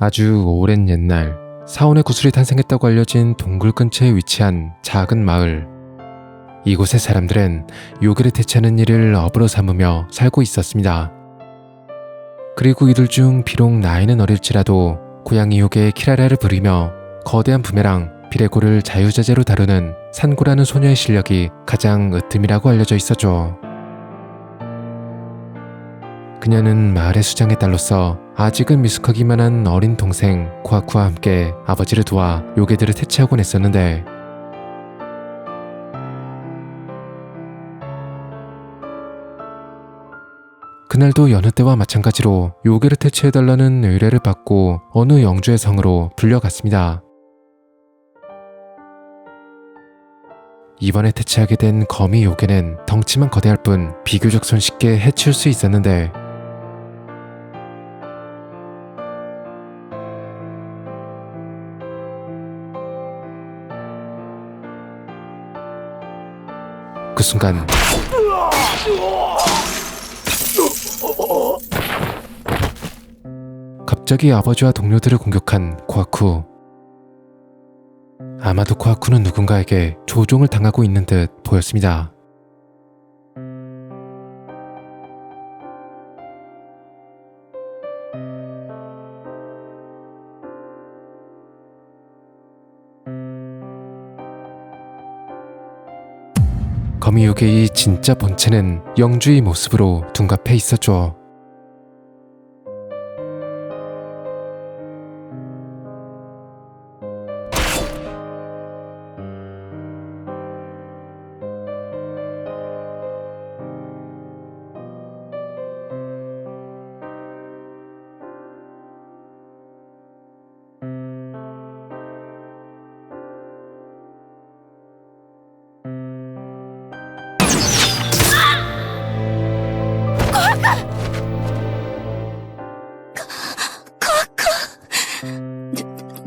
아주 오랜 옛날 사원의 구슬이 탄생했다고 알려진 동굴 근처에 위치한 작은 마을. 이곳의 사람들은 요괴를 퇴치하는 일을 업으로 삼으며 살고 있었습니다. 그리고 이들 중 비록 나이는 어릴지라도 고양이 요괴 키라라를 부리며 거대한 부메랑 비레고를 자유자재로 다루는 산고라는 소녀의 실력이 가장 으뜸이라고 알려져 있었죠. 그녀는 마을의 수장의 딸로서 아직은 미숙하기만 한 어린 동생 코아쿠와 함께 아버지를 도와 요괴들을 퇴치하곤 했었는데, 그날도 여느 때와 마찬가지로 요괴를 퇴치해달라는 의뢰를 받고 어느 영주의 성으로 불려갔습니다. 이번에 퇴치하게 된 거미 요괴는 덩치만 거대할 뿐 비교적 손쉽게 해칠 수 있었는데, 그 순간 갑자기 아버지와 동료들을 공격한 코아쿠. 아마도 코아쿠는 누군가에게 조종을 당하고 있는 듯 보였습니다. 거미 요괴의 진짜 본체는 영주의 모습으로 둔갑해 있었죠.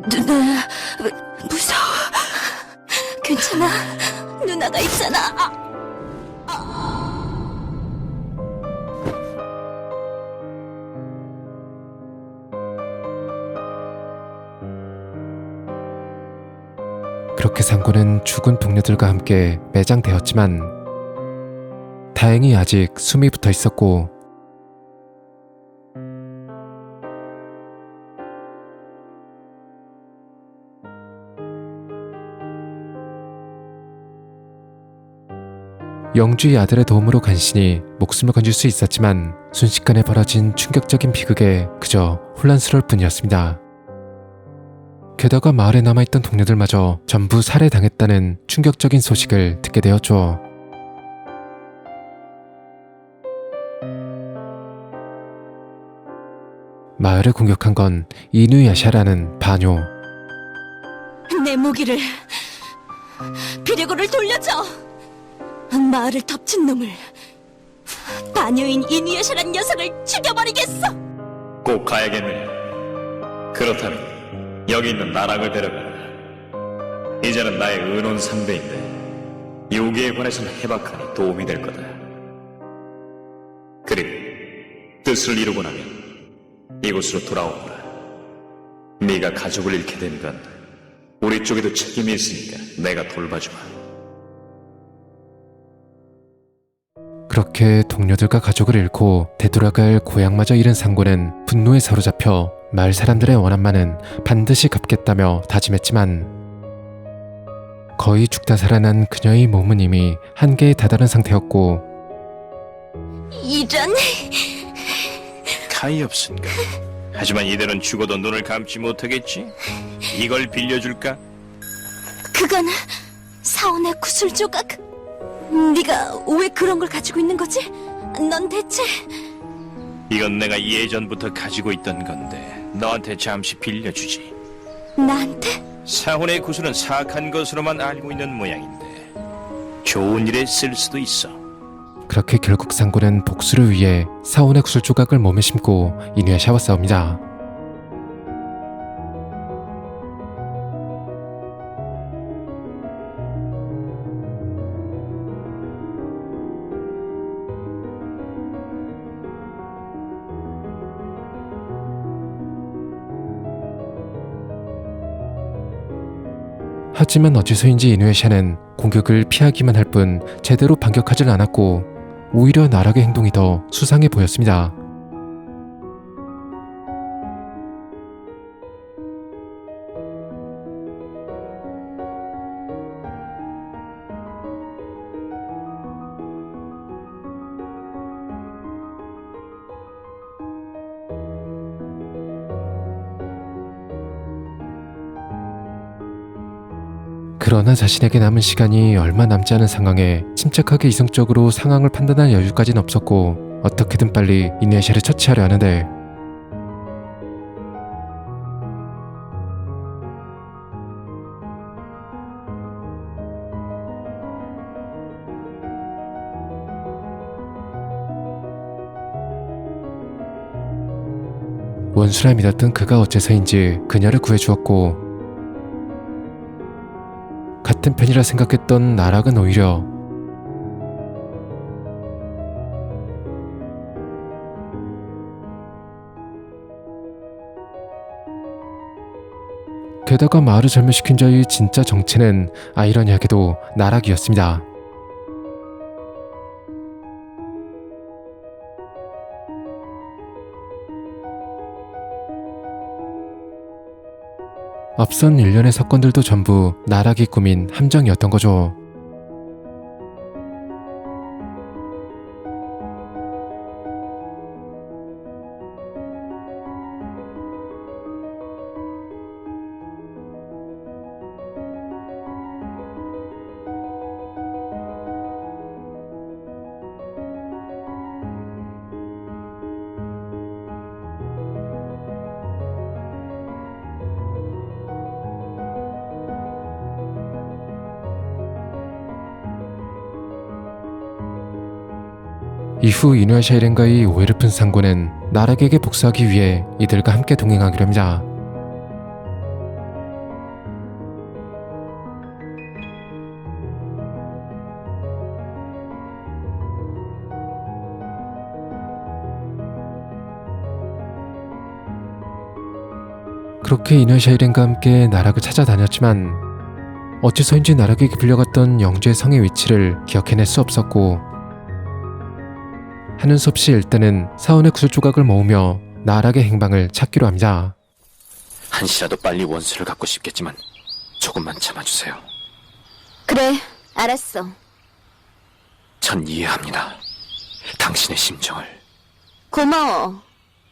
누나, 무서워. 괜찮아. 누나가 있잖아. 그렇게 상고는 죽은 동료들과 함께 매장되었지만 다행히 아직 숨이 붙어 있었고, 영주의 아들의 도움으로 간신히 목숨을 건질 수 있었지만 순식간에 벌어진 충격적인 비극에 그저 혼란스러울 뿐이었습니다. 게다가 마을에 남아있던 동료들마저 전부 살해당했다는 충격적인 소식을 듣게 되었죠. 마을을 공격한 건 이누야샤라는 바뇨. 내 무기를, 비레고를 돌려줘. 마을을 덮친 놈을, 마녀인 이누야샤란 녀석을 죽여버리겠어. 꼭 가야겠느냐? 그렇다면 여기 있는 나락을 데려가라. 이제는 나의 의논 상대인데 요괴에 관해서는 해박하니 도움이 될 거다. 그리고 뜻을 이루고 나면 이곳으로 돌아오거라. 네가 가족을 잃게 된 건 우리 쪽에도 책임이 있으니까 내가 돌봐주마. 그렇게 동료들과 가족을 잃고 되돌아갈 고향마저 잃은 상고는 분노에 사로잡혀 마을 사람들의 원한만은 반드시 갚겠다며 다짐했지만, 거의 죽다 살아난 그녀의 몸은 이미 한계에 다다른 상태였고, 이런... 칼이 없은가? 하지만 이들은 죽어도 눈을 감지 못하겠지? 이걸 빌려줄까? 그건 사원의 구슬 조각. 네가 왜 그런 걸 가지고 있는 거지? 넌 대체... 이건 내가 예전부터 가지고 있던 건데 너한테 잠시 빌려주지. 나한테? 사혼의 구슬은 사악한 것으로만 알고 있는 모양인데 좋은 일에 쓸 수도 있어. 그렇게 결국 상고는 복수를 위해 사원의 구슬 조각을 몸에 심고 이누야샤와 싸웁니다. 하지만 어째서인지 이누야샤는 공격을 피하기만 할 뿐 제대로 반격하질 않았고 오히려 나락의 행동이 더 수상해 보였습니다. 그러나 자신에게 남은 시간이 얼마 남지 않은 상황에 침착하게 이성적으로 상황을 판단할 여유까지는 없었고 어떻게든 빨리 이누야샤를 처치하려 하는데 원수라 믿었던 그가 어째서인지 그녀를 구해주었고 같은 편이라 생각했던 나락은 오히려 게다가 마을을 절멸시킨 자의 진짜 정체는 아이러니하게도 나락이었습니다. 앞선 일련의 사건들도 전부 나락이 꾸민 함정이었던 거죠. 이후 이누야샤 일행과의 오해를 푼 상고는 나락에게 복수하기 위해 이들과 함께 동행하기로 합니다. 그렇게 이누야샤 일행과 함께 나락을 찾아다녔지만 어째서인지 나락에게 불려갔던 영주의 성의 위치를 기억해낼 수 없었고 하는 수 없이 일단은 사원의 구슬 조각을 모으며 나락의 행방을 찾기로 합니다. 한시라도 빨리 원수를 갖고 싶겠지만 조금만 참아주세요. 그래, 알았어. 전 이해합니다. 당신의 심정을. 고마워.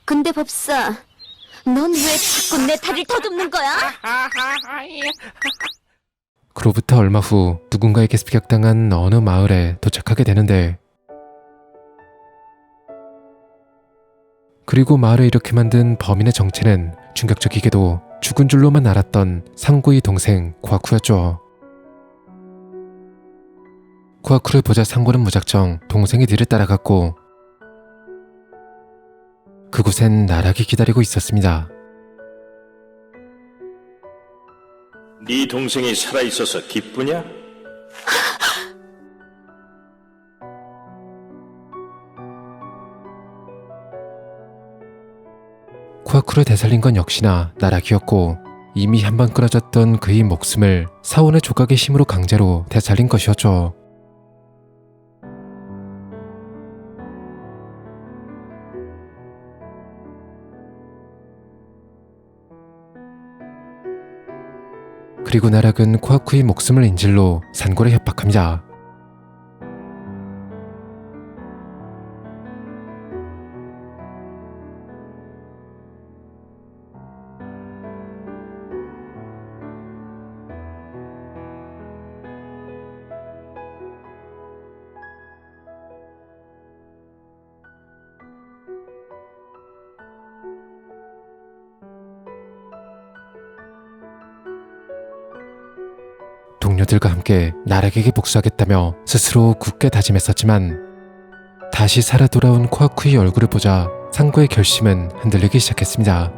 근데 법사, 넌 왜 자꾸 내 다리를 더듬는 거야? 그로부터 얼마 후 누군가에게 습격당한 어느 마을에 도착하게 되는데 그리고 마을을 이렇게 만든 범인의 정체는 충격적이게도 죽은 줄로만 알았던 상구의 동생 쿠아쿠였죠. 쿠아쿠를 보자 상구는 무작정 동생의 뒤를 따라갔고 그곳엔 나락이 기다리고 있었습니다. 네 동생이 살아있어서 기쁘냐? 쿠아쿠를 되살린 건 역시나 나락이었고 이미 한번 끊어졌던 그의 목숨을 사원의 조각의 힘으로 강제로 되살린 것이었죠. 그리고 나락은 쿠아쿠의 목숨을 인질로 산고를 협박합니다. 동료들과 함께 나락에게 복수하겠다며 스스로 굳게 다짐했었지만 다시 살아 돌아온 코아쿠의 얼굴을 보자 상고의 결심은 흔들리기 시작했습니다.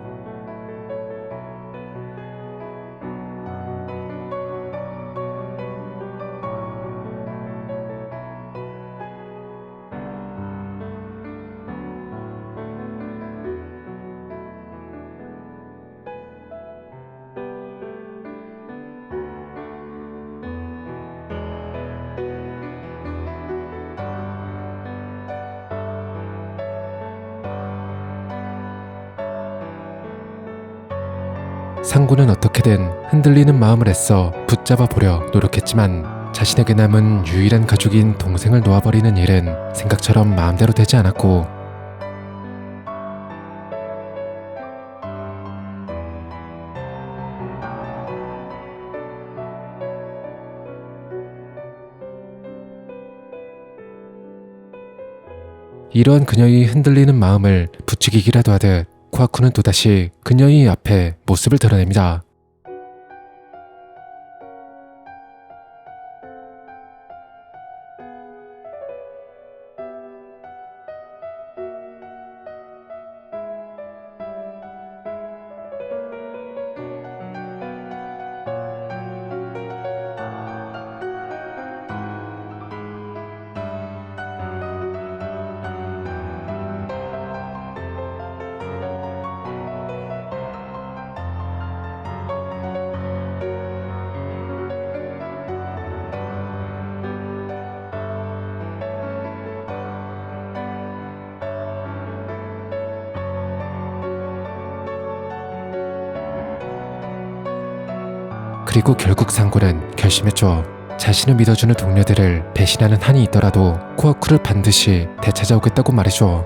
상구는 어떻게든 흔들리는 마음을 애써 붙잡아 보려 노력했지만 자신에게 남은 유일한 가족인 동생을 놓아버리는 일은 생각처럼 마음대로 되지 않았고, 이러한 그녀의 흔들리는 마음을 부추기기라도 하듯 코아쿠는 또다시 그녀의 앞에 모습을 드러냅니다. 그리고 결국 상구는 결심했죠. 자신을 믿어주는 동료들을 배신하는 한이 있더라도 코아쿠를 반드시 되찾아오겠다고 말이죠.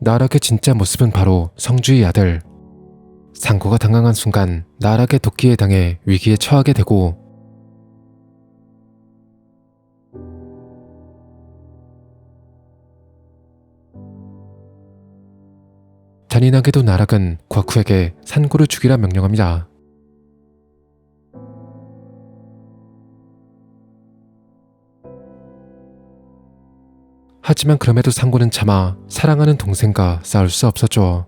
나락의 진짜 모습은 바로 성주의 아들. 상구가 당황한 순간 나락의 도끼에 당해 위기에 처하게 되고, 잔인하게도 나락은 과쿠에게 상구를 죽이라 명령합니다. 하지만 그럼에도 상구는 차마 사랑하는 동생과 싸울 수 없었죠.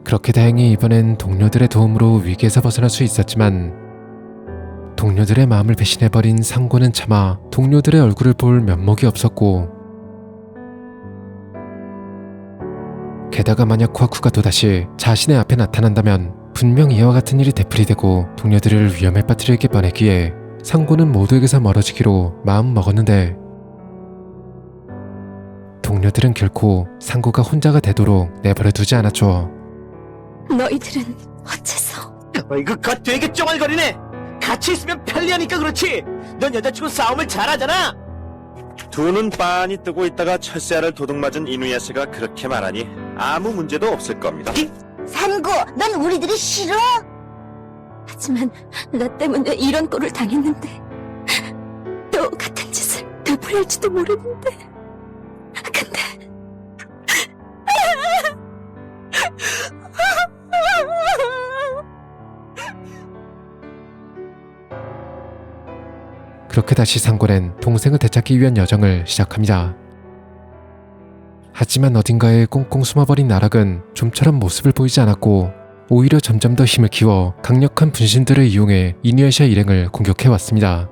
그렇게 다행히 이번엔 동료들의 도움으로 위기에서 벗어날 수 있었지만, 동료들의 마음을 배신해버린 상구는 차마 동료들의 얼굴을 볼 면목이 없었고, 게다가 만약 코아쿠가 또다시 자신의 앞에 나타난다면 분명 이와 같은 일이 되풀이되고 동료들을 위험에 빠뜨리게 뻔했기에 상구는 모두에게서 멀어지기로 마음먹었는데, 동료들은 결코 상구가 혼자가 되도록 내버려두지 않았죠. 너희들은 어째서? 어이구, 거 되게 쫑알거리네. 같이 있으면 편리하니까 그렇지. 넌 여자치고 싸움을 잘하잖아. 두 눈 빤히 뜨고 있다가 철새알을 도둑맞은 이누야스가 그렇게 말하니 아무 문제도 없을 겁니다. 산고, 넌 우리들이 싫어? 하지만 나 때문에 이런 꼴을 당했는데 또 같은 짓을 되풀이할지도 모르는데. 근데 그렇게 다시 상고는 동생을 되찾기 위한 여정을 시작합니다. 하지만 어딘가에 꽁꽁 숨어버린 나락은 좀처럼 모습을 보이지 않았고, 오히려 점점 더 힘을 키워 강력한 분신들을 이용해 이누야샤 일행을 공격해왔습니다.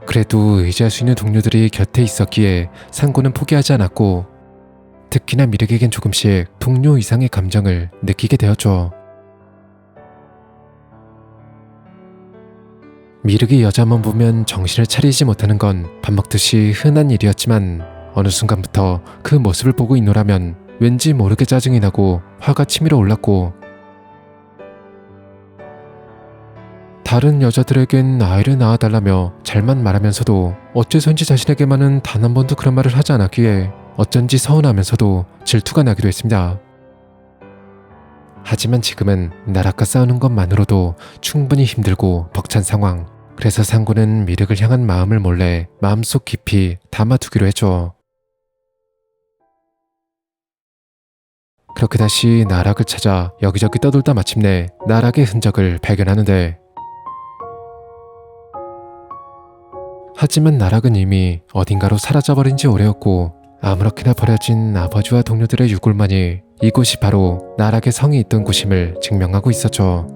그래도 의지할 수 있는 동료들이 곁에 있었기에 상고는 포기하지 않았고, 특히나 미륵에겐 조금씩 동료 이상의 감정을 느끼게 되었죠. 미륵이 여자만 보면 정신을 차리지 못하는 건 밥 먹듯이 흔한 일이었지만, 어느 순간부터 그 모습을 보고 있노라면 왠지 모르게 짜증이 나고 화가 치밀어 올랐고, 다른 여자들에겐 아이를 낳아달라며 잘만 말하면서도 어째서인지 자신에게만은 단 한 번도 그런 말을 하지 않았기에 어쩐지 서운하면서도 질투가 나기도 했습니다. 하지만 지금은 나락과 싸우는 것만으로도 충분히 힘들고 벅찬 상황. 그래서 상구는 미륵을 향한 마음을 몰래 마음속 깊이 담아두기로 했죠. 그렇게 다시 나락을 찾아 여기저기 떠돌다 마침내 나락의 흔적을 발견하는데, 하지만 나락은 이미 어딘가로 사라져버린 지 오래였고 아무렇게나 버려진 아버지와 동료들의 유골만이 이곳이 바로 나락의 성이 있던 곳임을 증명하고 있었죠.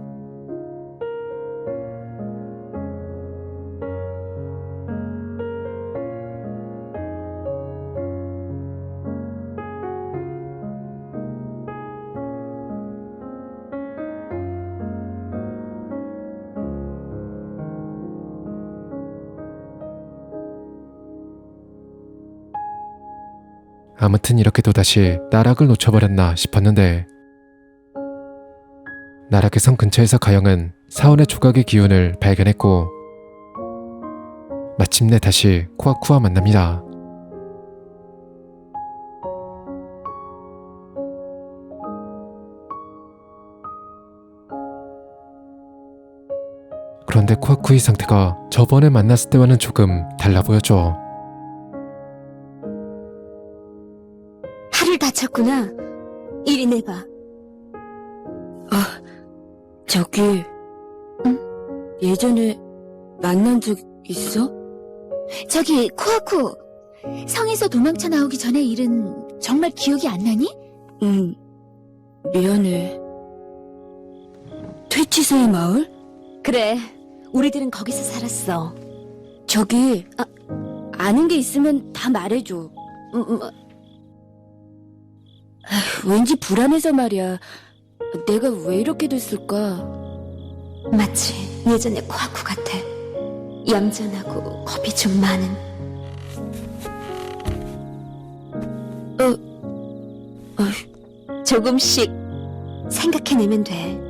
아무튼 이렇게 또다시 나락을 놓쳐버렸나 싶었는데, 나락의 성 근처에서 가영은 사원의 조각의 기운을 발견했고 마침내 다시 코아쿠와 만납니다. 그런데 코아쿠의 상태가 저번에 만났을 때와는 조금 달라 보였죠. 팔을 다쳤구나. 이리 내봐. 저기, 예전에 만난 적 있어? 저기 코아쿠, 성에서 도망쳐 나오기 전의 일은 정말 기억이 안 나니? 응, 미안해. 퇴치소의 마을? 그래, 우리들은 거기서 살았어. 저기, 아는 게 있으면 다 말해줘. 왠지 불안해서 말이야. 내가 왜 이렇게 됐을까? 마치 예전의 코아쿠 같아. 얌전하고 겁이 좀 많은. 조금씩 생각해내면 돼.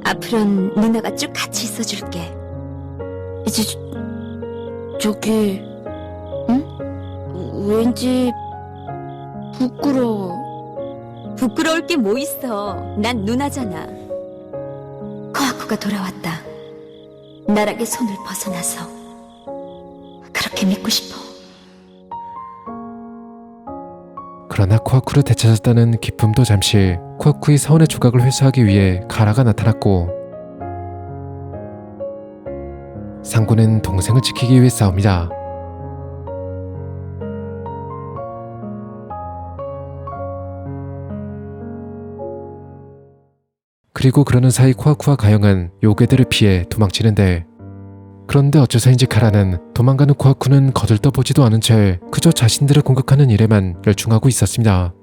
앞으로는 누나가 쭉 같이 있어줄게. 저기, 왠지 부끄러워. 부끄러울 게 뭐 있어. 난 누나잖아. 코아쿠가 돌아왔다. 나락의 손을 벗어나서. 그렇게 믿고 싶어. 그러나 코아쿠를 되찾았다는 기쁨도 잠시 코아쿠의 사원의 조각을 회수하기 위해 가라가 나타났고, 상구는 동생을 지키기 위해 싸웁니다. 그리고 그러는 사이 코아쿠와 가영은 요괴들을 피해 도망치는데, 그런데 어째서인지 가라는 도망가는 코아쿠는 거들떠보지도 않은 채 그저 자신들을 공격하는 일에만 열중하고 있었습니다.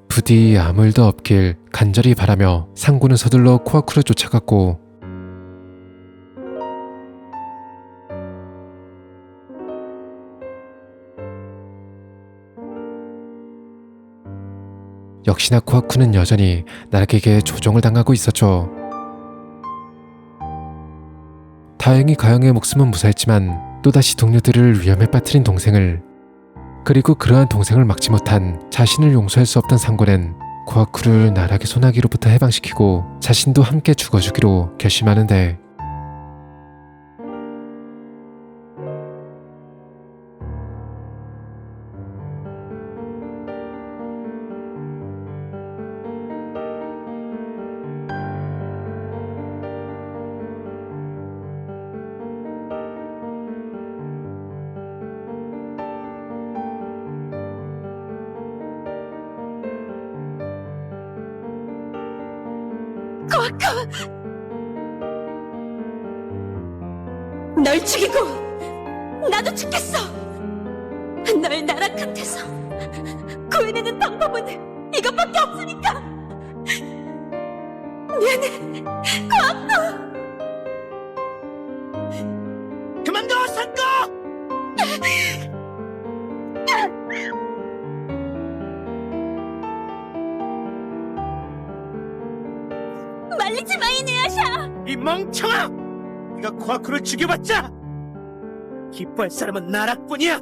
부디 아무 일도 없길 간절히 바라며 상구는 서둘러 코아쿠를 쫓아갔고, 역시나 코아쿠는 여전히 나락에게 조종을 당하고 있었죠. 다행히 가영의 목숨은 무사했지만 또다시 동료들을 위험에 빠뜨린 동생을, 그리고 그러한 동생을 막지 못한 자신을 용서할 수 없던 상고는 코아쿠를 나락의 소나기로부터 해방시키고 자신도 함께 죽어주기로 결심하는데, 널 죽이고 나도 죽겠어. 널 나락한테서 구해내는 방법은 이것밖에 없으니까. 미안해, 코아쿠. 그만둬, 상고! 이 멍청아! 네가 코아쿠를 죽여봤자 기뻐할 사람은 나락뿐이야.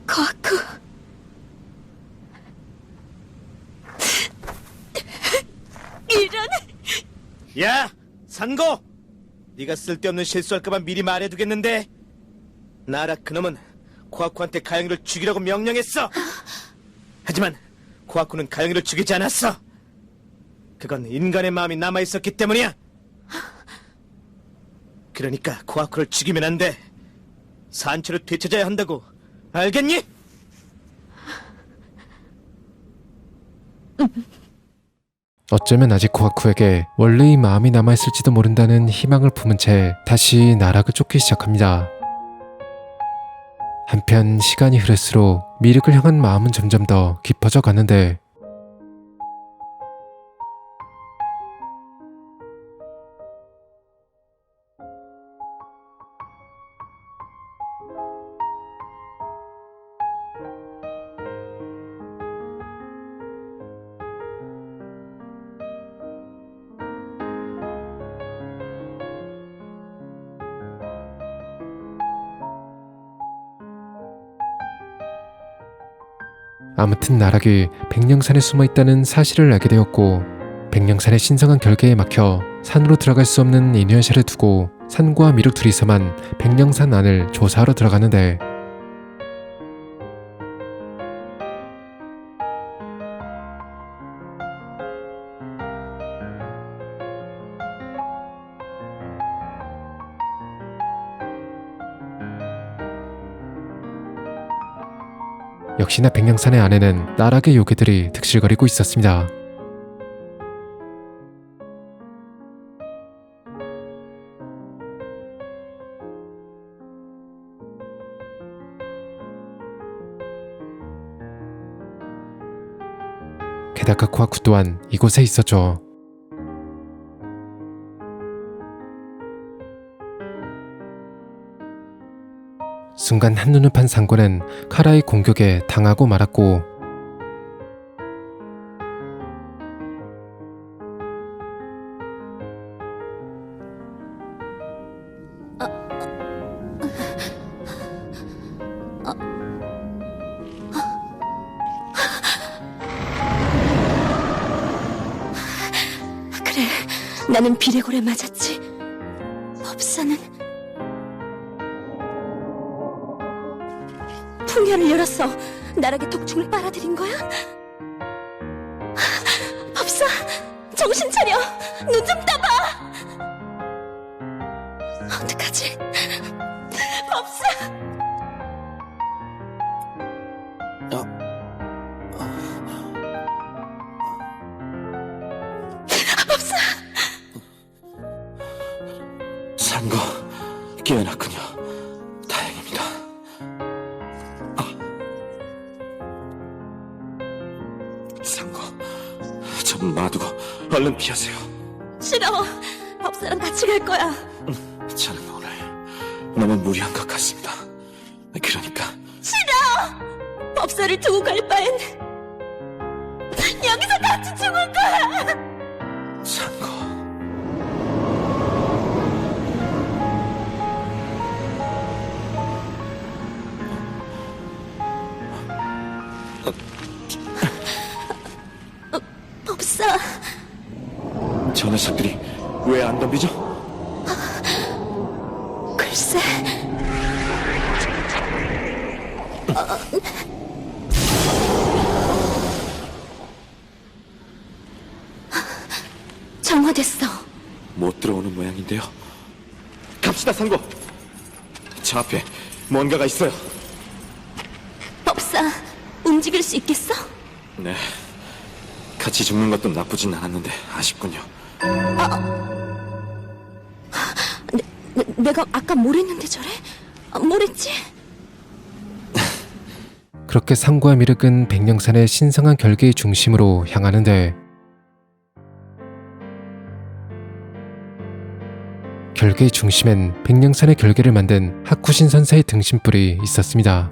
거쿠. 이런. 야, 산고! 네가 쓸데없는 실수할까봐 미리 말해두겠는데 나락 그놈은 코아쿠한테 가영이를 죽이라고 명령했어. 하지만 코아쿠는 가영이를 죽이지 않았어. 그건 인간의 마음이 남아있었기 때문이야. 그러니까 코아쿠를 죽이면 안 돼. 산초를 되찾아야 한다고. 알겠니? 어쩌면 아직 코아쿠에게 원래의 마음이 남아있을지도 모른다는 희망을 품은 채 다시 나락을 쫓기 시작합니다. 한편 시간이 흐를수록 미륵을 향한 마음은 점점 더 깊어져 가는데 아무튼 나락이 백령산에 숨어있다는 사실을 알게 되었고 백령산의 신성한 결계에 막혀 산으로 들어갈 수 없는 이누야샤를 두고 산과 미륵 둘이서만 백령산 안을 조사하러 들어가는데 역시나 백령산의 안에는 나락의 요괴들이 득실거리고 있었습니다. 게다가 코아쿠 또한 이곳에 있었죠. 순간 한눈을 판 상고는 카라의 공격에 당하고 말았고 그래, 나는 비레골에 맞았지. 법사는 풍년을 열어서 나락의 독충을 빨아들인 거야? 법사, 정신 차려! 눈 좀 떠봐! 어떡하지? 법사! 법사! 산거 깨어났군요. 다행입니다. 산거, 좀 놔두고 얼른 피하세요. 싫어! 법사랑 같이 갈 거야. 저는 오늘 너무 무리한 것 같습니다. 그러니까 법사를 두고 갈 바엔 여기서 같이 죽을 거야! 산거. 법사, 저 녀석들이 왜 안 덤비죠? 글쎄. 정화됐어. 못 들어오는 모양인데요. 갑시다, 상고. 저 앞에 뭔가가 있어요. 법사, 움직일 수 있겠어? 네. 같이 죽는 것도 나쁘진 않았는데 아쉽군요. 내가 아까 뭘 했는데 저래? 뭘 했지? 그렇게 상과 미륵은 백령산의 신성한 결계의 중심으로 향하는데 결계의 중심엔 백령산의 결계를 만든 하쿠신 선사의 등신불이 있었습니다.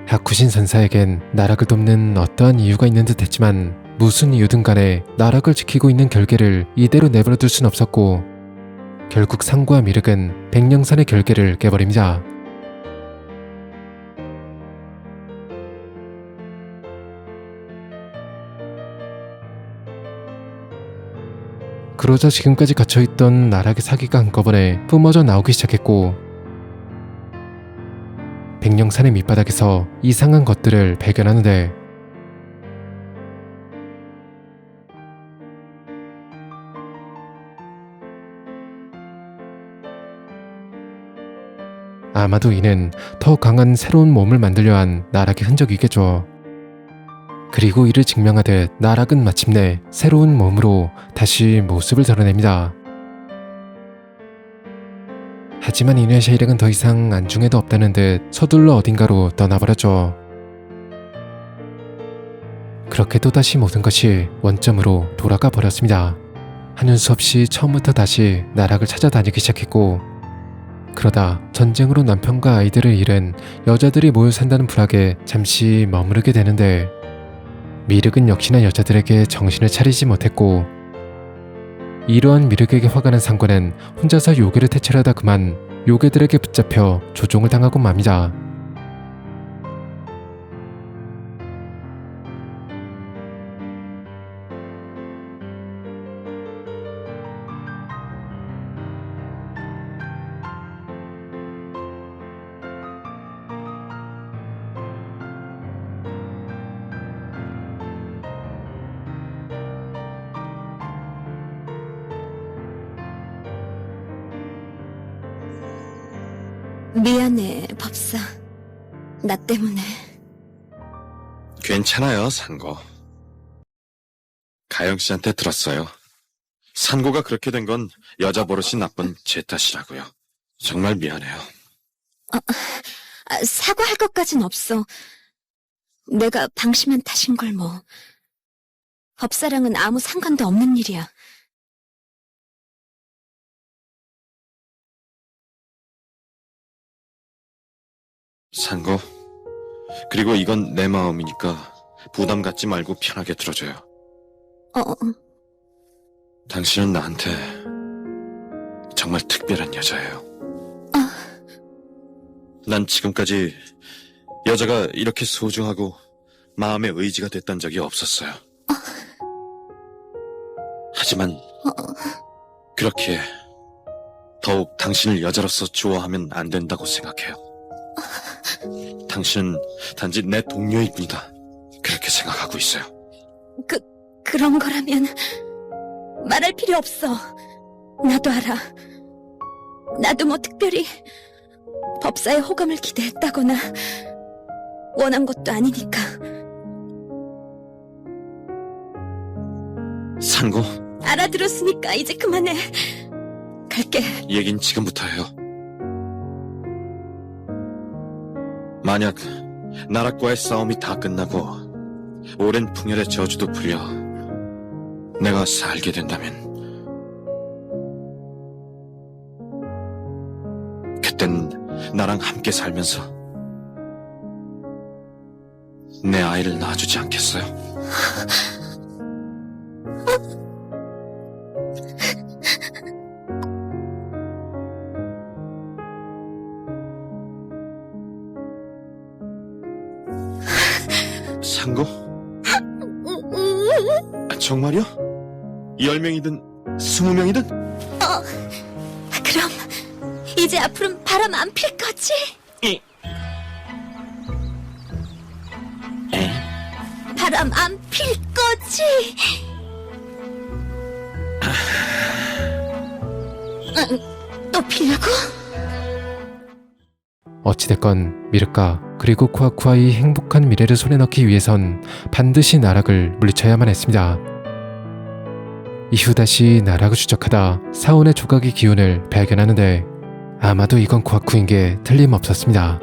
하쿠신 선사에겐 나락을 돕는 어떠한 이유가 있는 듯 했지만 무슨 이유든 간에 나락을 지키고 있는 결계를 이대로 내버려둘 순 없었고 결국 상구와 미륵은 백령산의 결계를 깨버립니다. 그러자 지금까지 갇혀있던 나락의 사기가 한꺼번에 뿜어져 나오기 시작했고 백령산의 밑바닥에서 이상한 것들을 발견하는데 아마도 이는 더 강한 새로운 몸을 만들려 한 나락의 흔적이겠죠. 그리고 이를 증명하듯 나락은 마침내 새로운 몸으로 다시 모습을 드러냅니다. 하지만 이누야샤 일행은 더 이상 안중에도 없다는 듯 서둘러 어딘가로 떠나버렸죠. 그렇게 또다시 모든 것이 원점으로 돌아가 버렸습니다. 하는 수 없이 처음부터 다시 나락을 찾아다니기 시작했고 그러다 전쟁으로 남편과 아이들을 잃은 여자들이 모여 산다는 불악에 잠시 머무르게 되는데 미륵은 역시나 여자들에게 정신을 차리지 못했고 이러한 미륵에게 화가 난 상관은 혼자서 요괴를 퇴치하다 그만 요괴들에게 붙잡혀 조종을 당하고 맙니다. 미안해, 법사. 나 때문에. 괜찮아요, 산고. 가영씨한테 들었어요. 산고가 그렇게 된 건 여자 버릇이 나쁜 제 탓이라고요. 정말 미안해요. 사과할 것까진 없어. 내가 방심한 탓인 걸 뭐. 법사랑은 아무 상관도 없는 일이야. 산고, 그리고 이건 내 마음이니까 부담 갖지 말고 편하게 들어줘요. 당신은 나한테 정말 특별한 여자예요. 난 지금까지 여자가 이렇게 소중하고 마음의 의지가 됐던 적이 없었어요. 하지만 그렇게 더욱 당신을 여자로서 좋아하면 안 된다고 생각해요. 당신은 단지 내 동료일 뿐이다. 그렇게 생각하고 있어요. 그런 거라면 말할 필요 없어. 나도 알아. 나도 뭐 특별히 법사의 호감을 기대했다거나 원한 것도 아니니까. 산고, 알아들었으니까 이제 그만해. 갈게. 얘긴 지금부터 해요. 만약 나락과의 싸움이 다 끝나고 오랜 풍열의 저주도 풀려 내가 살게 된다면 그땐 나랑 함께 살면서 내 아이를 낳아주지 않겠어요? 상고? 정말요? 10명이든 20명이든? 그럼 이제 앞으로는 바람 안 필 거지? 바람 안 필 거지? 또 피려고? 어찌됐건 미륵과 그리고 쿠아쿠아의 행복한 미래를 손에 넣기 위해선 반드시 나락을 물리쳐야만 했습니다. 이후 다시 나락을 추적하다 사원의 조각의 기운을 발견하는데 아마도 이건 쿠아쿠인 게 틀림없었습니다.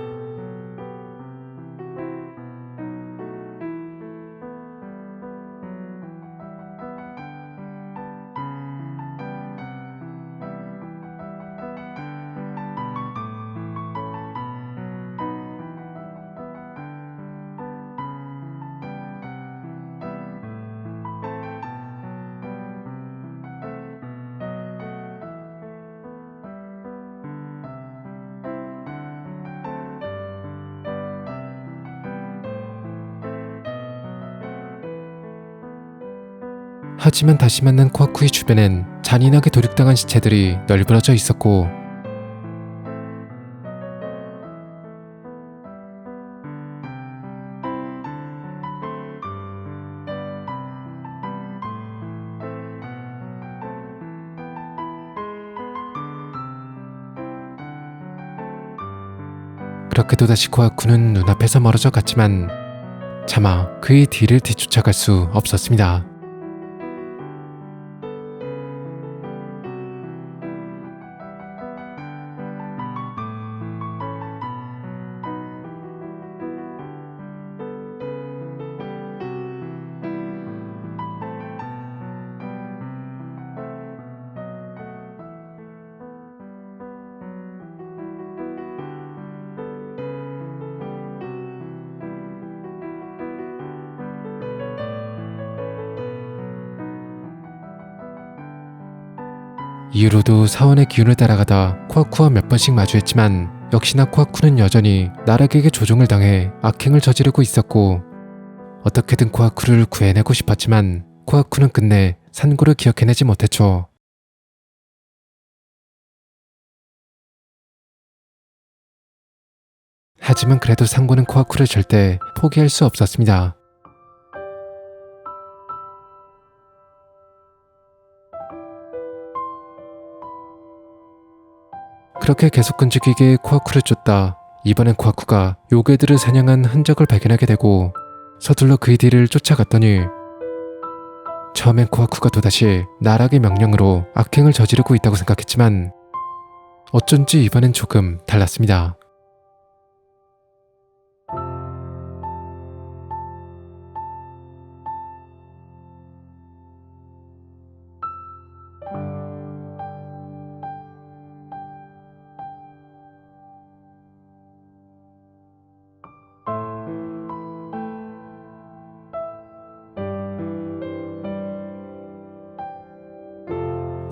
하지만 다시 만난 코아쿠의 주변엔 잔인하게 도륙당한 시체들이 널브러져 있었고 그렇게 또다시 코아쿠는 눈앞에서 멀어져 갔지만 차마 그의 뒤를 뒤쫓아갈 수 없었습니다. 이후로도 사원의 기운을 따라가다 코아쿠와 몇 번씩 마주했지만 역시나 코아쿠는 여전히 나락에게 조종을 당해 악행을 저지르고 있었고 어떻게든 코아쿠를 구해내고 싶었지만 코아쿠는 끝내 산고를 기억해내지 못했죠. 하지만 그래도 상고는 코아쿠를 절대 포기할 수 없었습니다. 그렇게 계속 끈질기게 코아쿠를 쫓다 이번엔 코아쿠가 요괴들을 사냥한 흔적을 발견하게 되고 서둘러 그의 뒤를 쫓아갔더니 처음엔 코아쿠가 또다시 나락의 명령으로 악행을 저지르고 있다고 생각했지만 어쩐지 이번엔 조금 달랐습니다.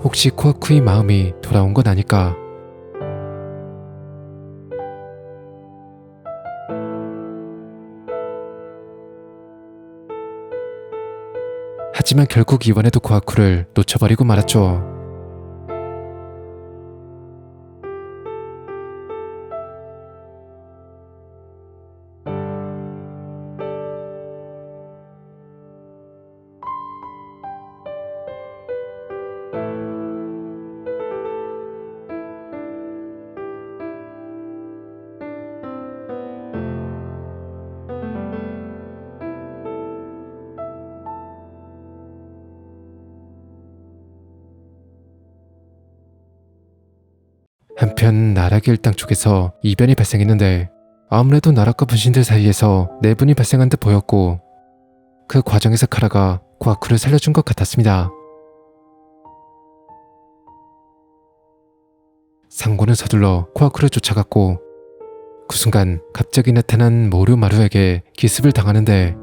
혹시 코아쿠의 마음이 돌아온 건 아닐까? 하지만 결국 이번에도 코아쿠를 놓쳐버리고 말았죠. 한편 나락의 일당 쪽에서 이변이 발생했는데 아무래도 나락과 분신들 사이에서 내분이 발생한 듯 보였고 그 과정에서 카라가 코아쿠를 살려준 것 같았습니다. 상고는 서둘러 코아쿠를 쫓아갔고 그 순간 갑자기 나타난 모류마루에게 기습을 당하는데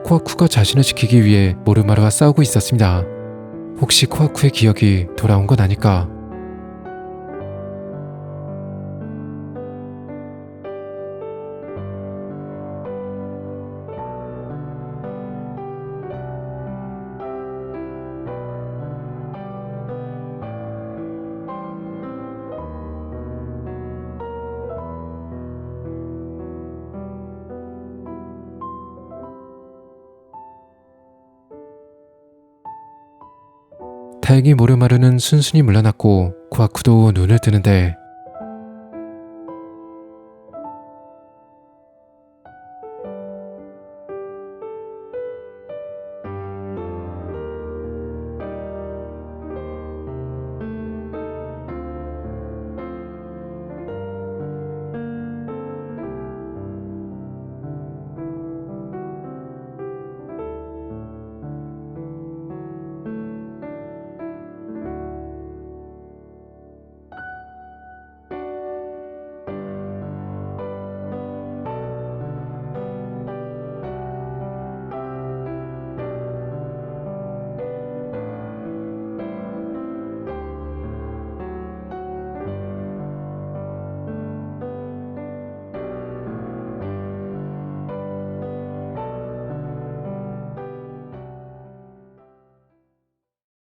코아쿠가 자신을 지키기 위해 모르마루와 싸우고 있었습니다. 혹시 코아쿠의 기억이 돌아온 건 아닐까? 다행히 모르마루는 순순히 물러났고 코아쿠도 눈을 뜨는데